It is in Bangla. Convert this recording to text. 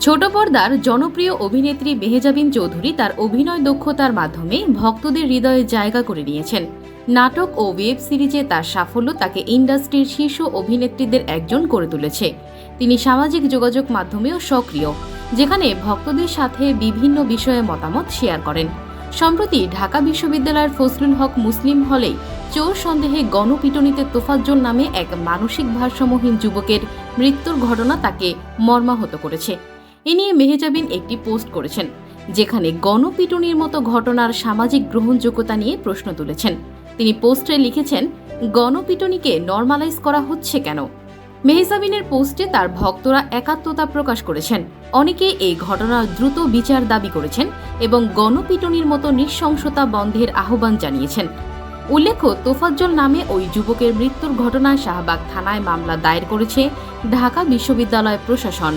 ছোট পর্দার জনপ্রিয় অভিনেত্রী মেহজাবিন চৌধুরী তার অভিনয় দক্ষতার মাধ্যমে ভক্তদের হৃদয়ে জায়গা করে নিয়েছেন। নাটক ও ওয়েব সিরিজে তার সাফল্য তাকে ইন্ডাস্ট্রির শীর্ষ অভিনেত্রীদের একজন করে তুলেছে। তিনি সামাজিক যোগাযোগ মাধ্যমেও সক্রিয়, যেখানে ভক্তদের সাথে বিভিন্ন বিষয়ে মতামত শেয়ার করেন। সম্প্রতি ঢাকা বিশ্ববিদ্যালয়ের ফজলুল হক মুসলিম হলে চোর সন্দেহে গণপিটুনিতে তোফাজ্জল নামে এক মানসিক ভারসাম্যহীন যুবকের মৃত্যুর ঘটনা তাকে মর্মাহত করেছে। এ নিয়ে মেহজাবিন একটি পোস্ট করেছেন, যেখানে গণপিটুনির মতো ঘটনার সামাজিক গ্রহণযোগ্যতা নিয়ে প্রশ্ন তুলেছেন। তিনি পোস্টে লিখেছেন, গণপিটুনিকে নরমালাইজ করা হচ্ছে কেন? মেহজাবিনের পোস্টে তার ভক্তরা একাত্মতা প্রকাশ করেছেন। অনেকে এই ঘটনার দ্রুত বিচার দাবি করেছেন এবং গণপিটুনির মতো নৃশংসতা বন্ধের আহ্বান জানিয়েছেন। উল্লেখ্য, তোফাজ্জল নামে ওই যুবকের মৃত্যুর ঘটনায় শাহবাগ থানায় মামলা দায়ের করেছে ঢাকা বিশ্ববিদ্যালয় প্রশাসন।